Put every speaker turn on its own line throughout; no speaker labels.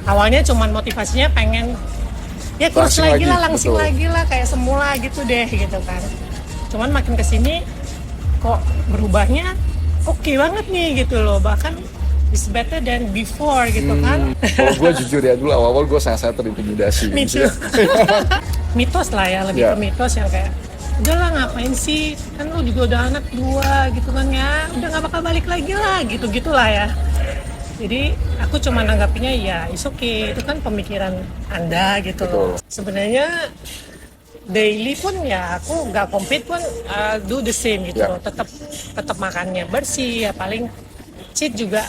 Awalnya cuman motivasinya pengen ya kurus lagi lah, langsing
betul.
lagi lah kayak semula gitu deh gitu kan. Cuman makin kesini kok berubahnya oke banget nih gitu loh, bahkan is better than before gitu kan.
Kalau gue jujur ya, dulu awal-awal gue sangat-sangat terintimidasi.
Me too. Mitos lah ya, lebih
Ya.
ke mitos yang kayak udahlah ngapain sih, kan lu juga udah anak 2 gitu kan ya, udah gak bakal balik lagi lah gitu-gitulah ya. Jadi aku cuma nanggapinnya ya it's okay, itu kan pemikiran Anda gitu loh. Sebenarnya daily pun ya aku nggak compete pun do the same gitu
Ya.
loh, tetap makannya bersih ya, paling cheat juga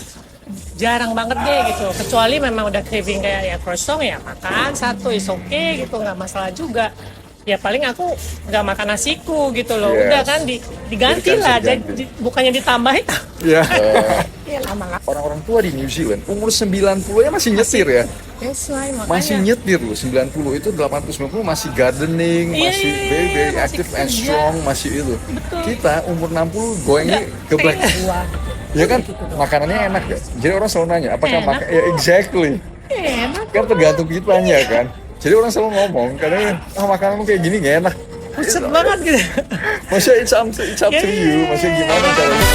jarang banget deh gitu, kecuali memang udah craving kayak ya croissant ya makan satu is okay gitu, nggak masalah juga. Ya paling aku nggak makan nasiku gitu loh,
Yes.
udah kan diganti
Jadi kan
lah,
diganti.
jadi bukannya ditambahin.
Ya.
Ya lama-lama.
Orang-orang tua di New Zealand umur 90-nya masih nyetir ya.
That's why, makanya.
Masih nyetir loh, 90 itu 80-90 masih gardening,
Iya,
masih
iya,
very
iya, masih
active and
kerja.
strong, masih itu.
Betul.
Kita umur 60 goyangnya ke black.
Iya.
Ya kan, makanannya enak ya. Jadi orang selalu nanya, apakah
Enak
makan? Ya exactly.
Enak
Kan tergantung kitanya kan. Jadi orang selalu ngomong, kadang makanan lu kayak gini gak enak.
Buset banget gitu.
Maksudnya it's up to you, maksudnya gimana caranya.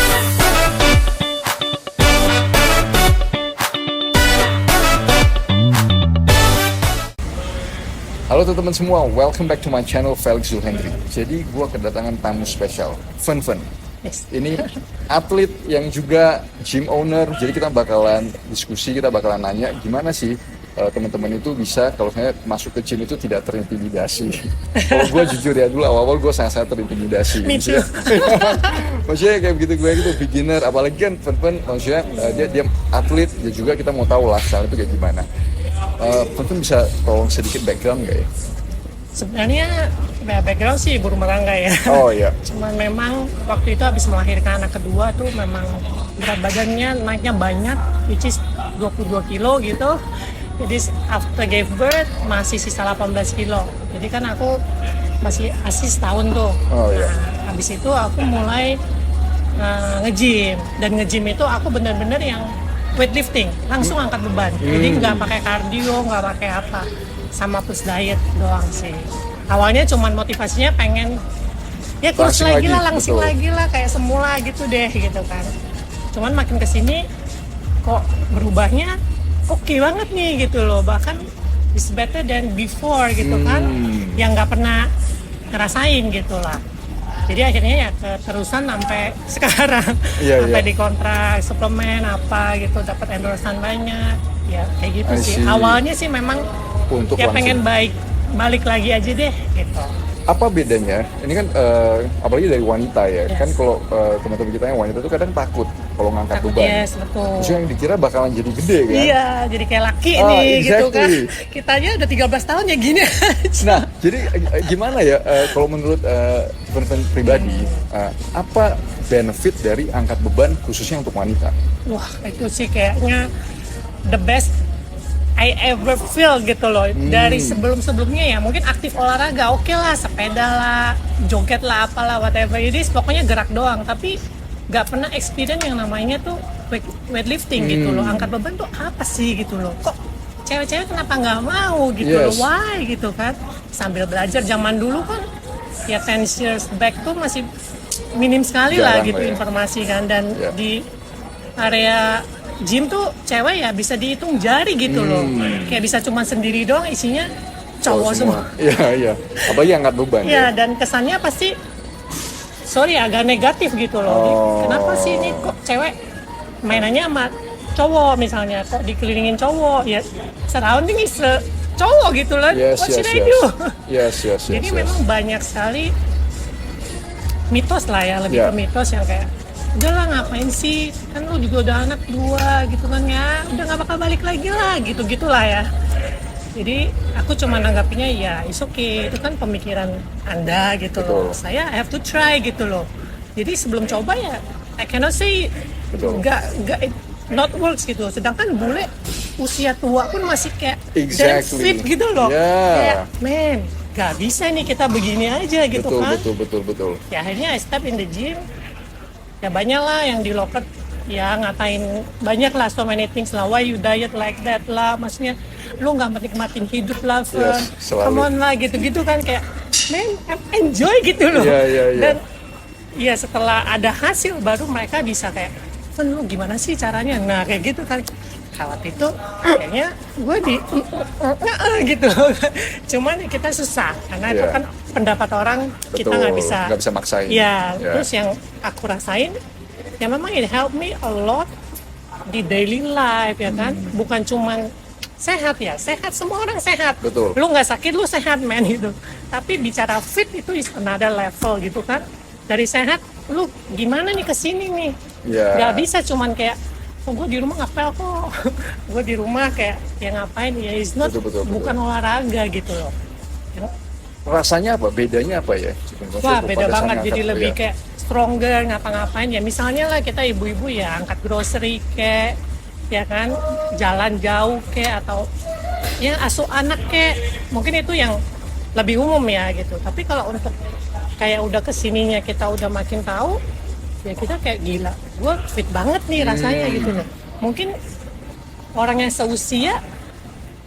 Halo teman-teman semua, welcome back to my channel Felix Zulhendri. Jadi gua kedatangan tamu spesial, Fun.
Yes.
Ini atlet yang juga gym owner, jadi kita bakalan diskusi, kita bakalan nanya gimana sih teman-teman itu bisa kalau saya masuk ke gym itu tidak terintimidasi. Kalau gue jujur ya, dulu awal-awal gue sangat terintimidasi.
Me too.
Maksudnya kayak begitu, gue gitu beginner, apalagi kan Fun maksudnya dia atlet, dia juga kita mau tahu lifestyle itu kayak gimana. Fun bisa tolong sedikit background nggak ya?
Sebenarnya ya, background sih ibu rumah tangga ya.
Oh iya.
Cuman memang waktu itu habis melahirkan anak kedua tuh memang berat badannya naiknya banyak, which is 22 kilo gitu. Jadi after gave birth masih sisa 18 kilo. Jadi kan aku masih asis tahun tuh.
Oh, iya.
Nah, habis itu aku mulai nge-gym. Dan nge-gym itu aku bener-bener yang weightlifting, langsung angkat beban. Jadi nggak pakai cardio, nggak pakai apa. Sama plus diet doang sih. Awalnya cuman motivasinya pengen ya kurus
Langsing
langsing
betul.
lagi lah kayak semula gitu deh gitu kan. Cuman makin kesini kok berubahnya oke banget nih gitu loh, bahkan is better than before gitu kan, yang nggak pernah ngerasain gitu lah. Jadi akhirnya ya keterusan sampai sekarang.
Iya,
Sampai
iya.
dikontrak suplemen apa gitu, dapat endorsement banyak ya kayak gitu
I
sih.
see.
Awalnya sih memang
Untuk
ya
langsung.
pengen balik lagi aja deh gitu.
Apa bedanya? Ini kan apalagi dari wanita ya.
Yes.
Kan kalau teman-teman kita yang wanita tuh kadang takut kalau ngangkat
Takut,
beban.
yes, betul.
Maksudnya yang dikira bakalan jadi gede kan?
Iya, jadi kayak laki
Ah,
nih gitu kan.
exactly.
Kita aja udah 13 tahun ya gini aja.
Nah, jadi gimana ya kalau menurut teman-teman pribadi, apa benefit dari angkat beban khususnya untuk wanita?
Wah, itu sih kayaknya the best I ever feel gitu loh. Dari sebelum-sebelumnya ya mungkin aktif olahraga, oke lah, sepeda lah, joget lah, apalah, whatever it is, pokoknya gerak doang. Tapi gak pernah experience yang namanya tuh weightlifting gitu loh. Angkat beban tuh apa sih gitu loh. Kok cewek-cewek kenapa nggak mau gitu loh,
Yes.
why gitu kan. Sambil belajar, zaman dulu kan ya 10 years back tuh masih minim sekali lah
Jarang
gitu
lah ya.
informasi kan. Dan
Ya.
di area gym tuh cewek ya bisa dihitung jari gitu loh, kayak bisa cuma sendiri doang, isinya cowok semua.
Iya. Apalagi angkat beban
Ya, dan kesannya pasti sorry agak negatif gitu loh.
Oh.
Kenapa sih ini kok cewek mainannya sama cowok misalnya, kok dikelilingin cowok ya, surrounding is cowok gitu loh. What should I do?
Yes.
Jadi memang banyak sekali mitos lah ya, lebih
Ya.
ke mitos yang kayak udahlah ngapain sih, kan lu juga udah anak 2 gitu kan ya, udah nggak bakal balik lagi lah gitu-gitulah ya. Jadi aku cuma nanggapinnya ya it's okay, itu kan pemikiran Anda gitu loh.
Betul.
Saya I have to try gitu loh. Jadi sebelum coba ya I cannot say
Betul.
nggak it not works gitu. Sedangkan bule usia tua pun masih kayak damn
Exactly.
fit gitu loh.
Yeah.
Kayak men, gak bisa nih kita begini aja gitu kan.
Betul.
Ya akhirnya I step in the gym, ya banyak lah yang di locker ya ngatain banyak lah, so many things lah, why you diet like that lah, maksudnya lu nggak menikmatin hidup lah, Fern.
selalu.
Come on lah, gitu-gitu kan, kayak man, enjoy gitu loh.
Iya.
Dan ya setelah ada hasil baru mereka bisa kayak, Fern, lu gimana sih caranya? Nah kayak gitu kan. Kalau itu kayaknya gue di gitu. Cuman kita susah karena itu kan pendapat orang, kita nggak bisa
maksain.
Ya, terus yang aku rasain ya memang it help me a lot di daily life ya kan. Bukan cuman sehat ya, sehat semua orang sehat.
Betul.
Lu nggak sakit lu sehat men gitu. Tapi bicara fit itu is another level gitu kan. Dari sehat lu gimana nih kesini nih? Nggak bisa cuman kayak gue di rumah ngapel kok, gue di rumah kayak ya ngapain ya, it's not,
betul.
bukan olahraga gitu loh.
Rasanya apa? Bedanya apa ya?
Wah beda banget, jadi lebih kayak stronger ngapa-ngapain ya. Misalnya lah kita ibu-ibu ya angkat grocery kayak, ya kan, jalan jauh kayak, atau ya asuh anak kayak, mungkin itu yang lebih umum ya gitu. Tapi kalau untuk kayak udah kesininya kita udah makin tahu, ya kita kayak gila, gue fit banget nih rasanya gitu loh. Mungkin orang yang seusia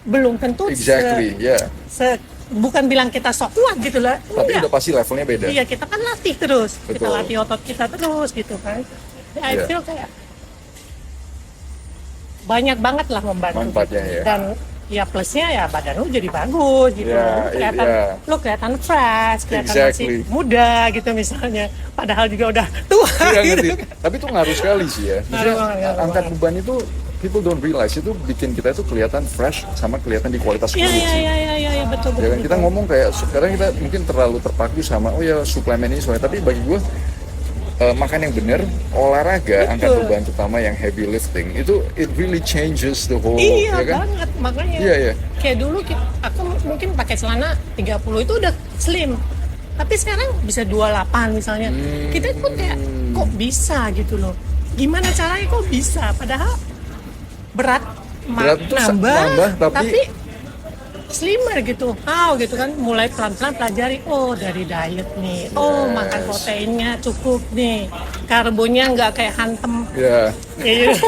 belum tentu bukan bilang kita sok kuat gitu lah,
tapi udah pasti levelnya beda.
Iya, kita kan latih terus. Betul. Kita latih otot kita terus gitu kan. I feel kayak banyak banget lah membantu
manfaatnya
gitu.
Ya.
Dan ya plusnya ya badan lu jadi bagus gitu. Lu kelihatan fresh, kelihatan masih muda gitu misalnya. Padahal juga udah tua gitu.
Tapi itu ngaruh sekali sih ya. Angkat beban itu people don't realize itu bikin kita itu kelihatan fresh sama kelihatan di kualitas kulit sih.
Iya betul.
Ya kan kita ngomong kayak sekarang kita mungkin terlalu terpaku sama suplemen ini soalnya, tapi bagi gue makan yang benar, olahraga, angkat beban terutama yang heavy lifting itu it really changes the whole.
Iya
ya kan?
Banget, makanya kayak dulu aku mungkin pakai celana 30 itu udah slim, tapi sekarang bisa 28 misalnya. Kita pun kayak kok bisa gitu loh, gimana caranya kok bisa, padahal berat nambah tapi slimmer gitu, gitu kan. Mulai pelan-pelan pelajari, dari diet nih, makan proteinnya cukup nih, karbonnya nggak kayak hantem, kayak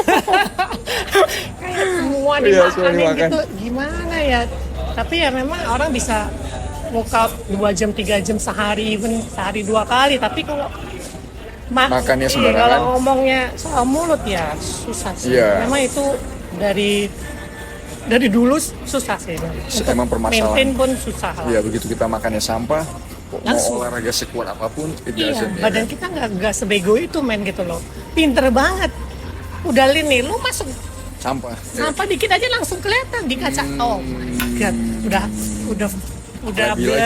semua dimakanin gitu, gimana ya. Tapi ya memang orang bisa workout 2 jam 3 jam sehari, even sehari 2 kali, tapi kalau
makannya sembarangan,
kalau ngomongnya soal mulut ya susah sih. Memang itu dari dulu susah sih.
Emang permasalahan.
Maintain pun susah lah.
Iya, begitu kita makannya sampah, mau olahraga sekuat apapun,
badan kita nggak sebego itu men gitu loh. Pinter banget. Udah lini, lu masuk
sampah
dikit aja langsung kelihatan di kaca. God, udah
blur.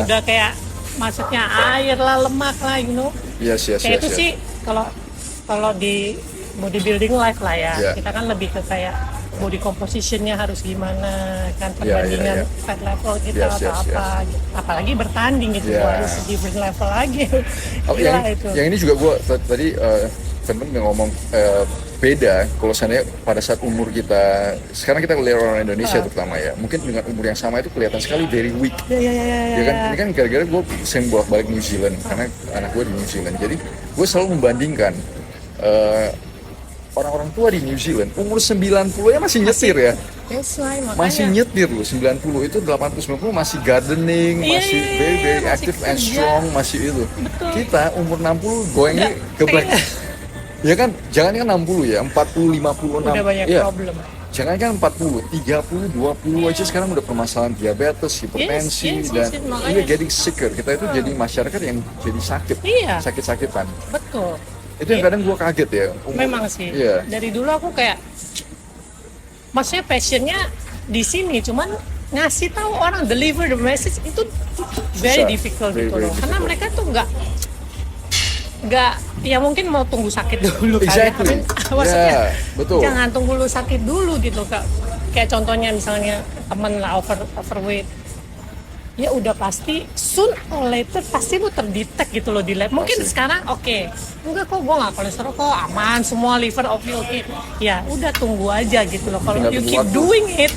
Udah kayak maksudnya air lah, lemak lah, you know. Kayak itu sih kalau di bodybuilding life lah ya. Kita kan lebih ke kayak body compositionnya harus gimana kan, perbandingan fat level kita atau apa gitu. Apalagi bertanding gitu, harus different level lagi.
Yang ini juga gue tadi temen ngomong beda kalau seandainya pada saat umur kita sekarang, kita lihat orang Indonesia terutama ya, mungkin dengan umur yang sama itu kelihatan sekali very weak. Ya kan, ini kan gara-gara gue sering bolak-balik New Zealand karena anak gue di New Zealand, jadi gue selalu membandingkan orang-orang tua di New Zealand umur 90-nya masih nyetir ya. Masih nyetir loh, 90 itu 80-90 masih gardening, masih very active and strong, masih itu. Betul. Kita umur 60 goyangnya ke black. Ya kan, jangan kan 60 ya, 40, 50, 60.
Udah banyak problem.
Jangan kan 40, 30, 20 aja sekarang udah permasalahan diabetes, hipertensi, dan getting sicker. Kita itu jadi masyarakat yang jadi sakit-sakitan.
Betul.
Itu yang kadang gue kaget ya.
Memang sih. Dari dulu aku kayak, maksudnya passionnya di sini, cuman ngasih tahu orang, deliver the message itu very difficult gitu loh. Karena mereka tuh nggak ya mungkin mau tunggu sakit dulu kan. Maksudnya
betul.
Jangan tunggu lu sakit dulu gitu Kak. Kayak contohnya misalnya temen lah overweight. Ya udah pasti soon or later pasti lu terdetek gitu loh di lab. Mungkin sekarang enggak kok, gue nggak kolesterol kok, aman semua, liver oke. Ya udah tunggu aja gitu loh. Kalau you keep doing it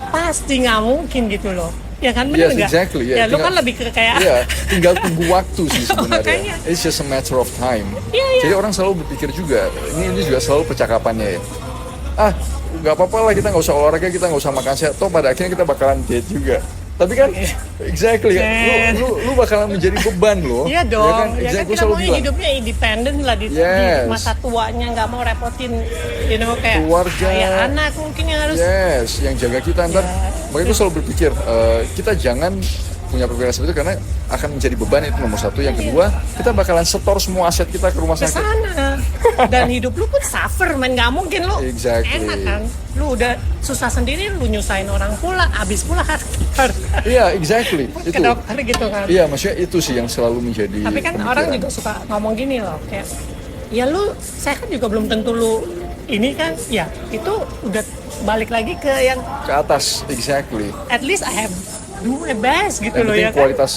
pasti nggak mungkin gitu loh. Ya kan, bener nggak?
Exactly,
ya lu kan lebih ke kayak
tinggal tunggu waktu sih sebenarnya. It's just a matter of time. Jadi orang selalu berpikir juga, ini juga selalu percakapannya ya. nggak apa-apa lah, kita nggak usah olahraga, kita nggak usah makan sehat, toh pada akhirnya kita bakalan diet juga. Tapi kan, exactly, lu bakalan menjadi beban loh.
Iya dong,
kan?
ya kan
Gue
kita
selalu
mau
bilang,
hidupnya independen lah di masa tuanya, nggak mau repotin, kayak
keluarga,
kayak anak mungkin yang harus.
yang jaga kita ntar. Makanya gue selalu berpikir, kita jangan punya pikiran seperti itu karena akan menjadi beban, itu nomor satu. Yang kedua, kita bakalan setor semua aset kita ke rumah
Ke
sakit.
sana. Dan hidup lu pun suffer, men, nggak mungkin lu
Exactly.
enak kan. Lu udah susah sendiri, lu nyusahin orang pula, abis pula harus
Iya, exactly.
ke
Itu.
dokter gitu kan.
Iya, maksudnya itu sih yang selalu menjadi
Tapi kan
pemikiran.
orang juga suka ngomong gini loh, kayak ya lu sehat juga belum tentu lu ini kan, ya itu udah balik lagi ke yang
ke atas, exactly.
at least I have do my best gitu
Yang
loh
penting
ya kan.
kualitas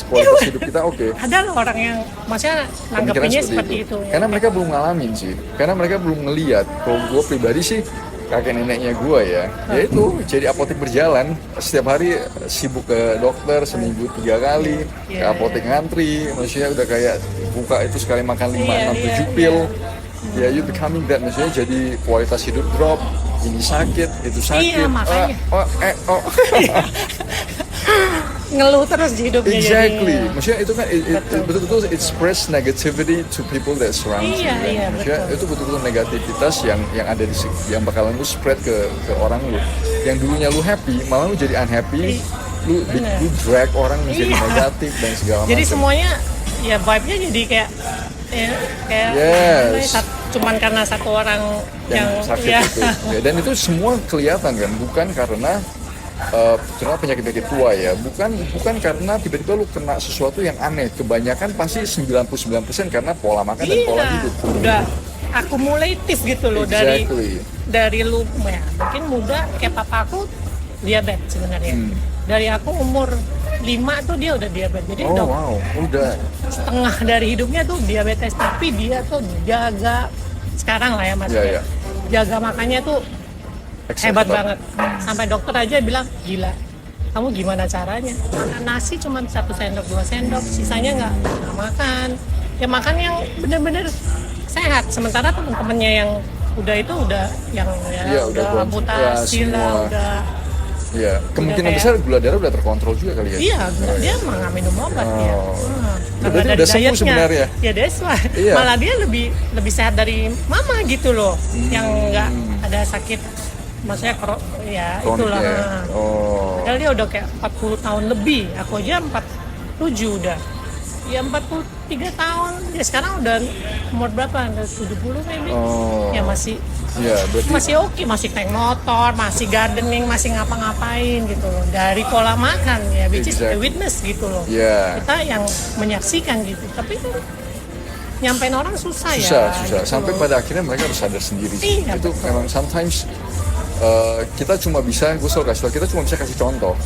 hidup kita oke.
Ada loh orang yang maksudnya nanggepinnya seperti itu. Ya.
Karena mereka belum ngalamin sih, karena mereka belum ngeliat. Kalau gue pribadi sih, kakek neneknya gue ya itu jadi apotek berjalan, setiap hari sibuk ke dokter seminggu 3 kali, ke apotek ngantri, maksudnya udah kayak buka itu sekali makan 5, 6, 7 pil. Ya, you becoming that, maksudnya jadi kualitas hidup drop, ini sakit, itu sakit.
Iya, makanya. Ngeluh terus di hidupnya.
Exactly.
Jadinya.
Maksudnya itu kan betul-betul it spreads negativity to people that surround you.
Iya, iya,
Maksudnya
betul.
itu betul-betul negativitas yang ada yang bakalan lu spread ke orang lu. Yang dulunya lu happy, malah lu jadi unhappy. Lu drag orang menjadi negatif dan segala macam.
Jadi semuanya ya vibe-nya jadi kayak cuman karena satu orang yang
sakit itu. Ya, dan itu semua kelihatan kan, bukan karena terutama penyakit-penyakit tua ya, bukan karena tiba-tiba lu kena sesuatu yang aneh. Kebanyakan pasti 99% karena pola makan dan pola hidup.
Udah akumulatif gitu loh.
Exactly.
dari lu ya, mungkin muda kayak papa aku diabetes sebenarnya. Dari aku umur 5 tuh dia udah diabetes. Jadi
udah
setengah dari hidupnya tuh diabetes, tapi dia tuh jaga sekarang lah ya maksudnya. Jaga makannya tuh hebat banget. Sampai dokter aja bilang, gila, kamu gimana caranya? Makan nasi cuma 1 sendok 2 sendok, sisanya nggak makan. Ya makan yang bener-bener sehat. Sementara temen-temennya yang udah itu udah udah amputasi lah, udah.
Iya, kemungkinan besar gula darah udah terkontrol juga kali ya.
Iya, dia mah nggak minum obat dia.
Berarti udah sembuh sebenarnya.
Ya that's why. Malah dia lebih sehat dari mama gitu loh, yang nggak ada sakit, maksudnya itulah. Padahal dia udah kayak 40 tahun lebih, aku aja 47 udah. Ya 43 tahun, ya sekarang udah umur berapa? Udah 70 maybe. Ya masih oke, masih naik motor, masih gardening, masih ngapa-ngapain gitu loh. Dari pola makan ya, which is the witness gitu loh. Kita yang menyaksikan gitu. Tapi kan nyampein orang susah.
Susah.
Gitu
sampai
loh.
pada akhirnya mereka harus sadar sendiri.
Iya,
itu
betul.
memang sometimes kita cuma bisa, gue selalu kasih tau, kita cuma bisa kasih contoh.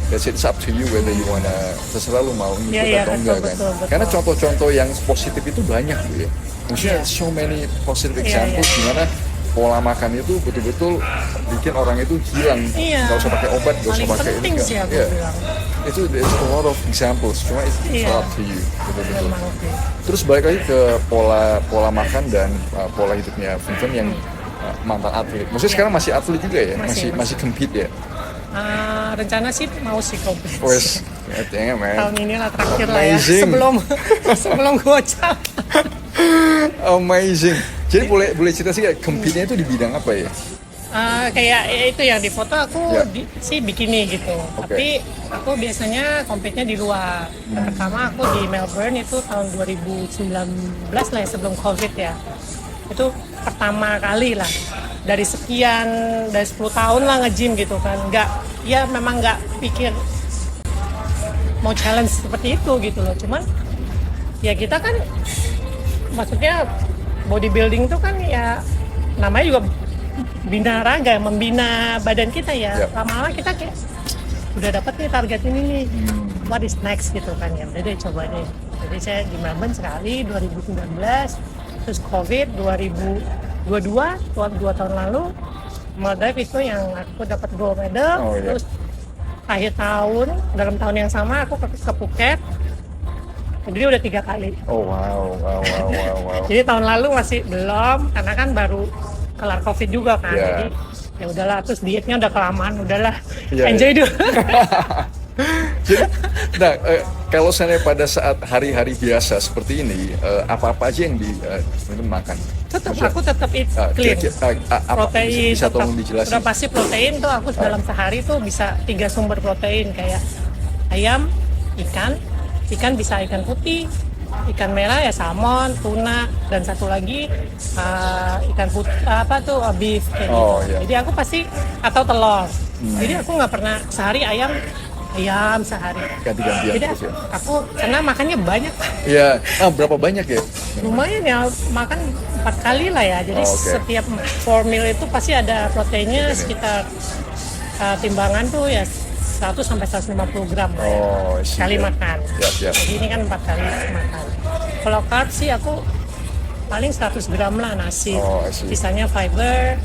That's it's up to you whether you wanna, terserah lu mau ngikut atau enggak kan. Karena contoh-contoh yang positif itu banyak gitu ya. Maksudnya so many positive examples dimana pola makan itu betul-betul bikin orang itu hilang. Gak usah pakai obat, gak usah pakai ini. Itu there's a lot of examples, cuma it's up to you. Betul-betul. Terus balik lagi ke pola makan dan pola hidupnya Vivian yang mantan atlet. Maksudnya sekarang masih atlet juga ya? Masih compete ya?
Rencana sih mau sih kompetisi.
Wes, man.
Tahun ini lah terakhir lah ya, sebelum gocap.
Amazing. Jadi boleh cerita sih compete-nya itu di bidang apa ya?
Kayak itu yang di foto aku sih bikini gitu. Tapi aku biasanya compete-nya di luar. Pertama aku di Melbourne itu tahun 2019 lah ya, sebelum COVID ya. Itu pertama kali lah dari 10 tahun lah nge-gym gitu kan. Memang nggak pikir mau challenge seperti itu gitu loh. Cuman ya kita kan maksudnya bodybuilding itu kan ya namanya juga bina raga, membina badan kita ya. Lama-lama kita kayak udah dapat nih target ini nih, what is next gitu kan ya. Udah deh coba deh. Jadi saya di Melbourne sekali 2019, terus COVID 2022, 2 tahun lalu Maldives itu yang aku dapat gold medal. Terus akhir tahun, dalam tahun yang sama aku ke Phuket. Jadi udah 3 kali.
Wow.
Jadi tahun lalu masih belum, karena kan baru kelar COVID juga kan. Jadi ya udahlah, terus dietnya udah kelamaan, udahlah,
Iya,
enjoy dulu.
Jadi, nah, kalau saya pada saat hari-hari biasa seperti ini, apa-apa aja yang makan?
Aku tetap eat clean. Protein
bisa
tetap,
tolong dijelasin?
udah pasti protein tuh aku dalam sehari tuh bisa 3 sumber protein, kayak ayam, ikan bisa ikan putih, ikan merah ya salmon, tuna, dan satu lagi ikan putih beef kayak gitu.
Iya.
Jadi aku pasti, atau telur. Jadi aku nggak pernah sehari ayam sehari.
Ganti-gantian
Jadi
terus ya?
aku karena makannya banyak.
Iya, berapa banyak ya?
Lumayan ya, makan 4 kali lah ya. Jadi
Oke.
setiap 4 meal itu pasti ada proteinnya sekitar timbangan tuh ya 100 sampai 150 gram lah ya, sekali makan.
Yap.
Jadi ini kan 4 kali makan. Kalau carb sih aku paling 100 gram lah nasi.
I see.
Sisanya fiber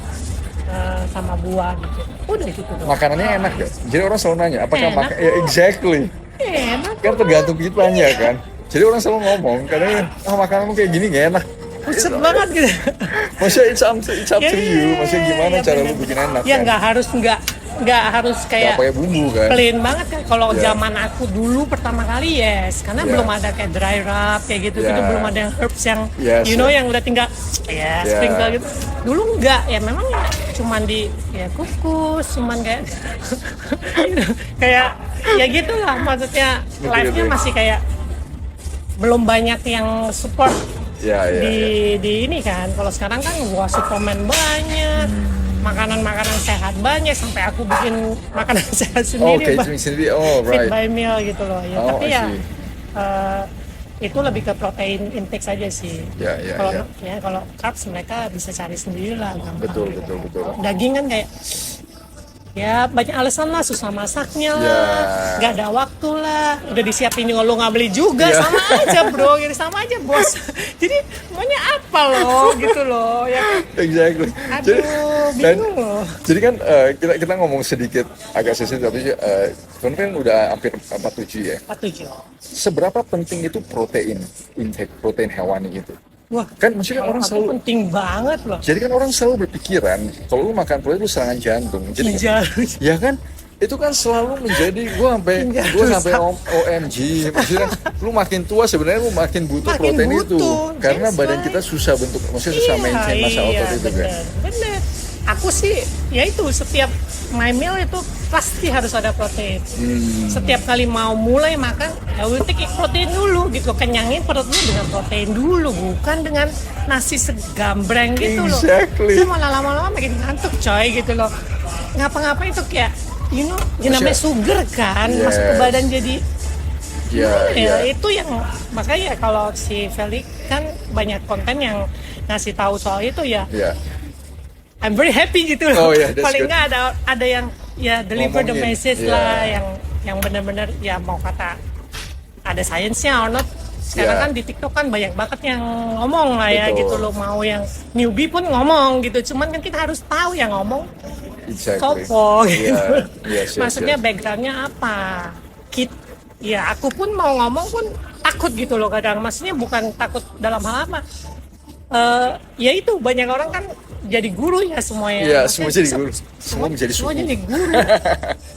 sama buah gitu. Udah gitu doang.
Makanannya enak ya? Jadi orang selalu nanya, apakah
Enak.
makan? Ya, exactly.
Enak.
Kan tergantung kitanya kan. Jadi orang selalu ngomong, kadang makananmu kayak gini gak enak.
Buset banget gitu.
Maksudnya it's up to you. Maksudnya gimana cara lu bikin enak
Ya
kan?
nggak harus
Gak
kayak
pakai bumbu kan?
plain banget kan. Kalau
Ya.
zaman aku dulu pertama kali karena
Ya.
belum ada kayak dry rub kayak gitu,
Ya.
belum ada yang herbs yang
Yes,
yang udah tinggal sprinkle gitu. Dulu enggak ya, memang cuman kukus, cuman kayak kayak ya gitulah, maksudnya life-nya masih kayak belum banyak yang support
Ya.
di ini kan. Kalau sekarang kan suplemen banyak, makanan-makanan sehat banyak, sampai aku bikin makanan sehat sendiri,
Catering sendiri.
fit
Right.
by meal gitu loh ya. Tapi
I
ya
see.
itu lebih ke protein intake saja sih.
Ya.
Kalau carbs mereka bisa cari sendiri lah, gampang.
Betul.
Daging kan kayak ya banyak alasan lah, susah masaknya
Ya.
lah, nggak ada waktu lah, udah disiapin juga lo nggak beli juga,
Ya.
sama aja bro, jadi sama aja bos. Jadi maunya apa lo gitu loh ya kan?
Exactly.
Aduh, bingung loh.
Jadi kan kita ngomong sedikit agak sensitif, tapi kan udah hampir 47 ya.
47.
Seberapa penting itu protein intake, protein hewani itu?
Wah,
Kan maksudnya
kalau
orang
aku
selalu,
penting banget loh.
jadi kan orang selalu berpikiran kalau lu makan protein lu serangan jantung. Jadi
Ginjal.
ya kan itu kan selalu menjadi gue sampai OMG, maksudnya lu makin tua sebenarnya lu makin butuh
Makin
protein itu
butuh,
karena
that's
badan
why.
kita susah bentuk, maksudnya susah maintain massa otot itu kan.
Bener. Aku sih ya itu setiap my meal itu pasti harus ada protein. Setiap kali mau mulai makan ya will take protein dulu gitu, kenyangin perutnya dengan protein dulu, bukan dengan nasi segambreng gitu loh.
Exactly.
Saya malah lama-lama makin ngantuk coy gitu loh. Ngapa-ngapain itu kayak namanya sugar kan,
Yeah.
masuk ke badan jadi
Ya.
itu yang makanya kalau si Felix kan banyak konten yang ngasih tahu soal itu ya.
Ya.
I'm very happy gitu
Oh,
loh.
yeah, that's
Paling
good.
nggak ada yang deliver the
Ngomongin,
message
yeah.
lah, yang benar-benar ya mau kata ada sainsnya or not. Sekarang
Yeah.
kan di TikTok kan banyak banget yang ngomong lah ya
Betul.
gitu loh, mau yang newbie pun ngomong gitu. Cuman kan kita harus tahu yang ngomong
Exactly.
sopo gitu.
Yeah. Yes.
Maksudnya backgroundnya apa? Ya aku pun mau ngomong pun takut gitu loh kadang. Maksudnya bukan takut dalam hal apa. Ya itu banyak orang kan jadi guru ya semuanya.
Iya,
Maksudnya
semua jadi guru. Semua menjadi
Semua
suhu.
jadi guru.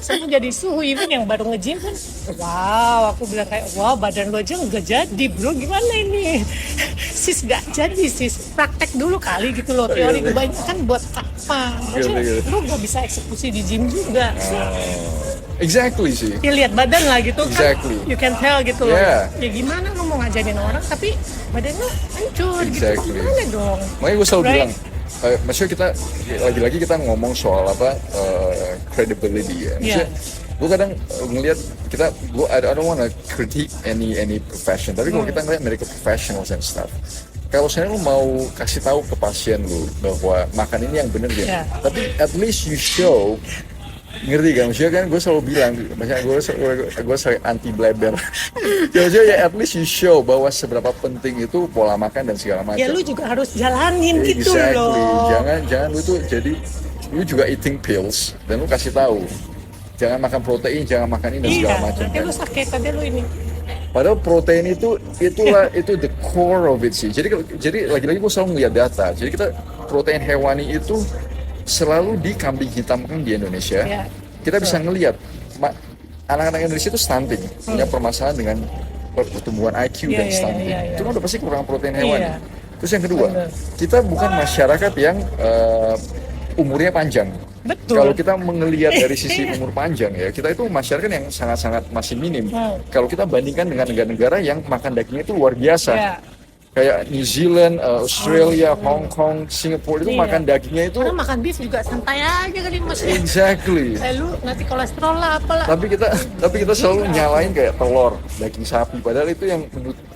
Semua jadi suhu. Even yang baru nge-gym pun, wow, aku bilang kayak, wow, badan lo aja nggak jadi bro, gimana ini? Sis nggak jadi sis, praktek dulu kali gitu loh. Teori
Gitu.
kebanyakan buat apa? Maksudnya
Gitu.
lo nggak bisa eksekusi di gym juga.
Exactly sih.
Ya lihat badan lah gitu
Exactly.
kan, you can tell gitu loh.
Yeah.
Ya gimana lo mau ngajarin orang tapi badan lo hancur
Exactly.
gitu, gimana dong?
Makanya gue selalu
Right.
bilang, maksudnya kita lagi-lagi kita ngomong soal credibility ya. Maksudnya gue kadang ngelihat I don't wanna critique any profession, tapi kalau kita ngelihat medical professionals and stuff, kalau saya lu mau kasih tahu ke pasien lu bahwa makan ini yang benar ya,
Yeah.
tapi at least you show, ngerti kan? Maksudnya kan gue selalu bilang, maksudnya gue selalu anti bleber. Ya maksudnya ya at least you show bahwa seberapa penting itu pola makan dan segala macam.
Ya lu juga harus jalanin gitu
Exactly.
loh.
Jangan lu tuh jadi lu juga eating pills dan lu kasih tahu jangan makan protein, jangan makan ini dan
Iya,
segala macam
nanti
kan.
lu sakit, nanti lu ini.
Padahal protein itu the core of it sih. Jadi lagi-lagi gue selalu ngeliat data. Jadi kita protein hewani itu selalu dikambing hitamkan di Indonesia.
Ya.
Kita bisa ngelihat anak-anak Indonesia itu stunting, punya permasalahan dengan pertumbuhan IQ dan stunting. Itu kan udah pasti kurang protein hewani.
Iya.
Terus yang kedua,
Bener.
kita bukan masyarakat yang umurnya panjang.
Betul.
Kalau kita melihat dari sisi umur panjang ya, kita itu masyarakat yang sangat-sangat masih minim. Kalau kita bandingkan dengan negara-negara yang makan dagingnya itu luar biasa.
Ya.
Kayak New Zealand, Australia, Hong Kong, Singapura itu
Iya.
makan dagingnya itu
Orang makan beef juga santai aja kali maksudnya.
exactly.
Lu nanti kolesterol lah apalah.
Tapi kita selalu nyalain kayak telur, daging sapi, padahal itu yang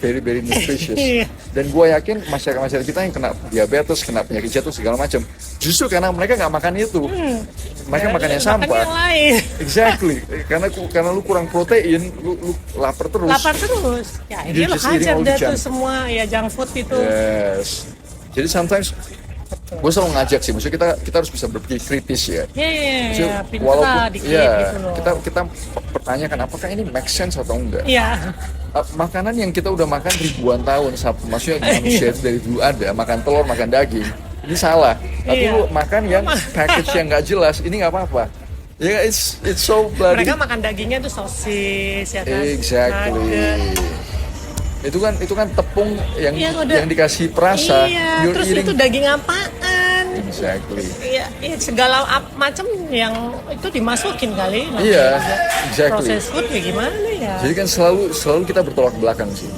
very very nutritious.
Iya.
Dan gue yakin masyarakat kita yang kena diabetes, kena penyakit jantung segala macam, justru karena mereka nggak makan itu, mereka makan yang
Makan
sampah.
yang lain.
Exactly, karena lu kurang protein, lu lapar terus.
Lapar terus. Ya
You
ini lo
just eating
hajar
all
dah
the
tuh
junk.
semua ya junk food itu.
Yes. Jadi sometimes gue selalu ngajak sih, maksudnya kita harus bisa berpikir kritis ya.
Iya, pintar
Walaupun
dikit
ya
gitu loh.
kita pertanyakan apakah ini make sense atau enggak.
Iya.
Makanan yang kita udah makan ribuan tahun, maksudnya manusia itu dari dulu ada, makan telur, makan daging, ini salah. Tapi
Iya.
lu makan yang package yang nggak jelas, ini nggak apa-apa. Ya, it's so bloody.
Mereka makan dagingnya tuh sosis ya kan.
Exactly.
Nugget.
Itu kan tepung yang
Iya, udah.
yang dikasih perasa.
Iya,
You're
terus
eating-
itu daging apaan?
Exactly.
Iya, segala macam yang itu dimasukin kali.
Iya,
Juga.
exactly.
Proses food ya gimana ya?
Jadi kan selalu kita bertolak belakang sih.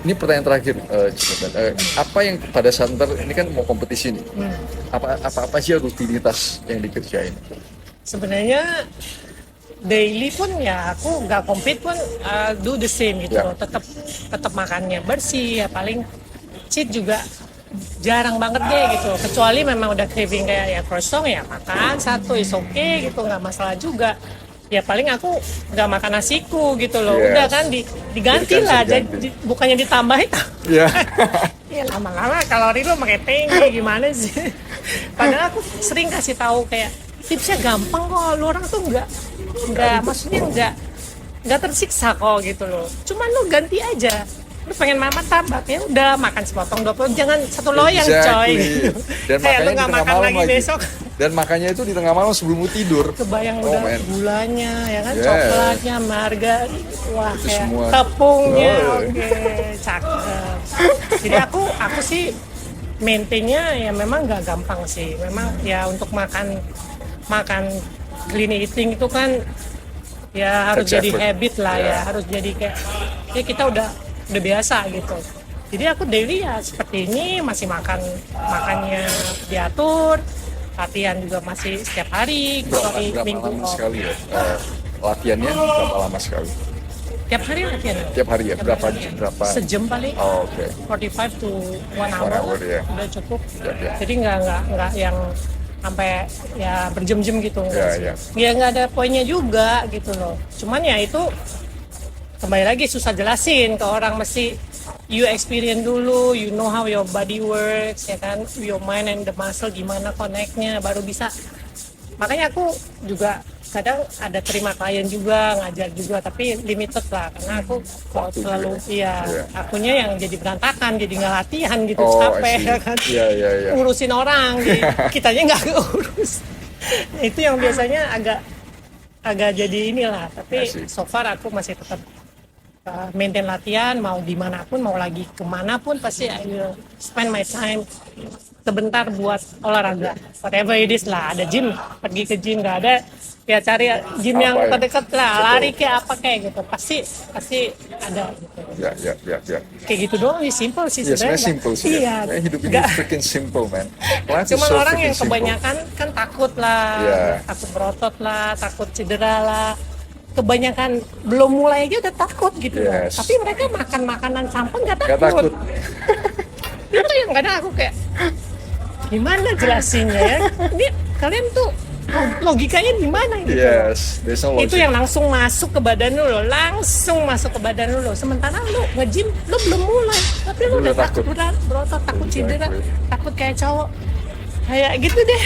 Ini pertanyaan terakhir, Cipotan. Apa yang pada saat ini kan mau kompetisi nih? Apa sih rutinitas yang dikerjain?
Sebenarnya daily pun ya aku nggak compete pun do the same gitu
Ya.
loh. Tetap makannya bersih ya, paling cheat juga jarang banget deh gitu. Kecuali memang udah craving kayak ya croissant ya makan satu is okay gitu, nggak masalah juga. Ya paling aku nggak makan nasiku gitu loh.
Yes.
Udah kan diganti
Jadi kan
lah,
diganti.
bukannya ditambahin.
Ya.
Ya lama-lama kalori lu makin tinggi gimana sih? Padahal aku sering kasih tahu kayak tipsnya gampang kok, lu orang tuh nggak maksudnya nggak tersiksa kok gitu loh. Cuman lu ganti aja. Lu pengen makan tambah ya udah makan sepotong 20, jangan satu loyang coy.
Exactly. Dan
Kayak lu
makanya di
nggak
tengah
makan
malam
lagi
lagi.
besok.
Dan makannya itu di tengah malam sebelum lu tidur.
Kebayang
Oh,
udah
man.
gulanya ya kan,
Yes.
coklatnya, margarin, wah
Itu
kayak
semua.
tepungnya,
Oh.
oke, cakep. Jadi aku sih maintainnya ya memang nggak gampang sih. Memang ya untuk makan clean eating itu kan ya harus
That's
jadi
effort.
habit lah ya,
Yeah.
harus jadi kayak ya kita udah biasa gitu. Jadi aku daily ya seperti ini, masih makannya diatur, latihan juga masih setiap hari, kecuali
Berapa
minggu
lama
off.
sekali ya? Latihannya berapa lama sekali?
Tiap hari latihan.
Tiap hari ya?
Tiap hari.
Berapa?
Sejam paling.
Oh, oke.
45 to 1 hour,
1 hour, ya.
udah cukup.
Ya.
Jadi nggak yang sampai ya berjam-jam gitu.
Ya, ya.
Ya nggak ada poinnya juga gitu loh. Cuman ya itu kembali lagi susah jelasin ke orang, mesti you experience dulu, you know how your body works ya kan, your mind and the muscle gimana connect-nya baru bisa. Makanya aku juga kadang ada terima klien juga, ngajar juga, tapi limited lah karena aku kalau
Waktu
selalu
juga.
iya
Iya.
akunya yang jadi berantakan, jadi nggak latihan gitu,
Oh,
capek
I see.
ya kan.
Iya, iya, iya.
Ngurusin orang, jadi kitanya nggak keurus. Itu yang biasanya agak jadi inilah,
I
tapi
see.
so far aku masih tetap maintain latihan, mau dimanapun, mau lagi kemanapun, pasti I will spend my time sebentar buat olahraga, whatever it is lah. Ada gym, pergi ke gym, nggak ada ya cari gym yang
Apa ya?
terdekat lah,
Betul.
lari kayak apa kayak gitu, pasti ada gitu.
Ya.
Kayak gitu doang sih, simple sih
Ya, sebenarnya
sebenarnya.
simple sih.
Iya,
Ya. Hidup ini
nggak-
freaking simple, man. Life is
cuman
so
orang
freaking
yang
simple.
kebanyakan kan takut lah,
Iya.
takut berotot lah, takut cedera lah. Kebanyakan belum mulai aja udah takut gitu loh.
Yes.
Tapi mereka makan makanan sampah nggak
Nggak takut.
Itu yang kadang aku kayak gimana jelasinnya ya? Ini kalian tuh logikanya gimana gitu?
Yes, there's no
Itu
logic.
yang langsung masuk ke badan lu loh, langsung masuk ke badan lu loh. Sementara lu nge-gym, lu belum mulai, tapi lu
Lu
udah
udah
takut berotot, takut cedera,
Exactly.
takut kayak cowok. Kayak gitu deh.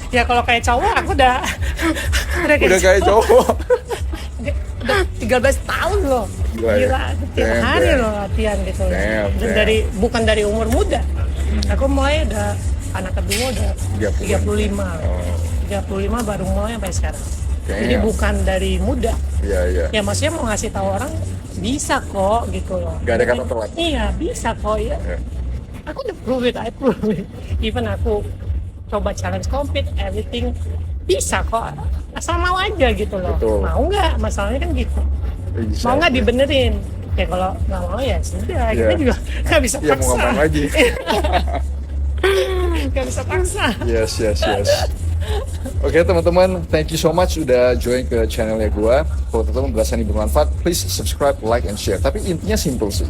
Ya kalau kayak cowok aku udah
Udah kayak cowok.
udah 13 tahun loh.
Gila ya?
Gila, tiap
Damn,
hari
damn.
loh latihan gitu.
Damn,
Dan
damn.
bukan dari umur muda. Aku mulai udah anak kedua udah 35. 35 baru mulai sampai sekarang. Jadi
Damn.
bukan dari muda.
Iya.
Ya maksudnya mau ngasih tahu orang bisa kok gitu loh.
Gak ada kata telat.
Iya bisa kok ya.
Ya.
Aku udah prove it, I prove it. Even aku coba challenge compete, everything bisa kok. Asal mau aja gitu loh.
Betul.
Mau nggak? Masalahnya kan gitu. Mau nggak
Exactly.
dibenerin? Ya kalau nggak mau ya sudah.
Iya.
Kita juga nggak bisa
Ya mau
paksa.
ngapain lagi?
Nggak bisa paksa.
Yes. Oke teman-teman, thank you so much udah join ke channelnya gua. Kalau teman-teman berasa ini bermanfaat, please subscribe, like, and share. Tapi intinya simple sih.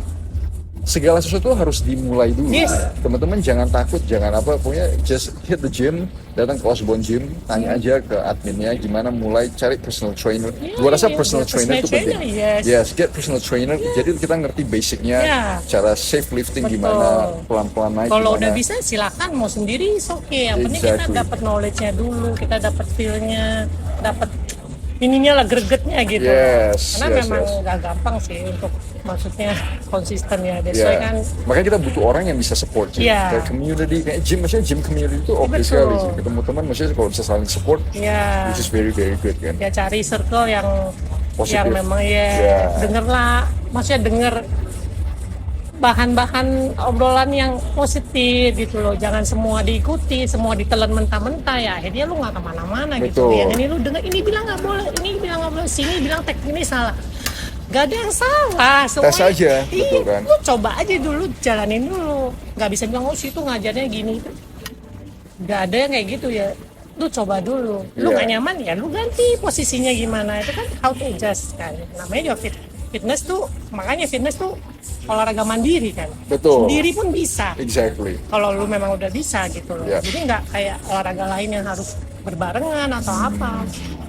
Segala sesuatu harus dimulai dulu.
Yes.
Teman-teman jangan takut, jangan apa, pokoknya just hit the gym, datang ke Osborne Gym, tanya aja ke adminnya gimana mulai cari personal trainer. Gua rasa personal trainer itu penting.
Yes.
Get personal trainer. Jadi kita ngerti basicnya,
Yeah.
cara safe lifting
Betul.
gimana, pelan-pelan naik.
Kalau
gimana.
udah bisa silakan mau sendiri is okay. Yang penting
Exactly.
kita dapat knowledge-nya dulu, kita dapat feel-nya, dapat ininya lah gregetnya gitu.
Yes,
Karena
yes,
memang
yes.
nggak gampang sih untuk maksudnya konsisten ya. That's why
Ya,
kan
makanya kita butuh orang yang bisa support sih.
Iya.
Kayak community, kayak gym, maksudnya gym community itu oke
Betul.
sekali sih. Ketemu teman, maksudnya kalau bisa saling support,
ya
which is very good kan.
ya cari circle yang
Positif.
memang
Ya.
denger lah, maksudnya denger bahan-bahan obrolan yang positif gitu loh, jangan semua diikuti, semua ditelan mentah-mentah ya akhirnya lu nggak kemana-mana gitu.
Betul.
Yang ini lu denger ini bilang nggak boleh, ini bilang nggak boleh, sini bilang teknik ini salah, gak ada yang salah.
Tes aja, betul kan?
Lu coba aja dulu, jalanin dulu, nggak bisa bilang oh situ ngajarnya gini, nggak ada yang kayak gitu ya. Lu coba dulu, lu
Iya.
nggak nyaman ya lu ganti posisinya gimana, itu kan how to adjust kan, namanya juga fitness tuh, makanya fitness tuh olahraga mandiri kan.
Betul.
Sendiri pun bisa
Exactly.
kalau lu memang udah bisa gitu loh.
Yeah.
Jadi nggak kayak olahraga lain yang harus berbarengan atau apa.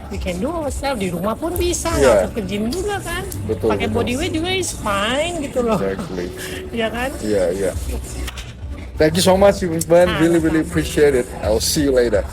We can do ourselves, di rumah pun bisa, nggak
Yeah.
usah ke gym juga kan.
Betul,
Pakai
betul.
bodyweight juga is fine gitu loh.
Exactly.
Iya kan?
Iya. Thank you so much, Ivan. Really appreciate it. I'll see you later.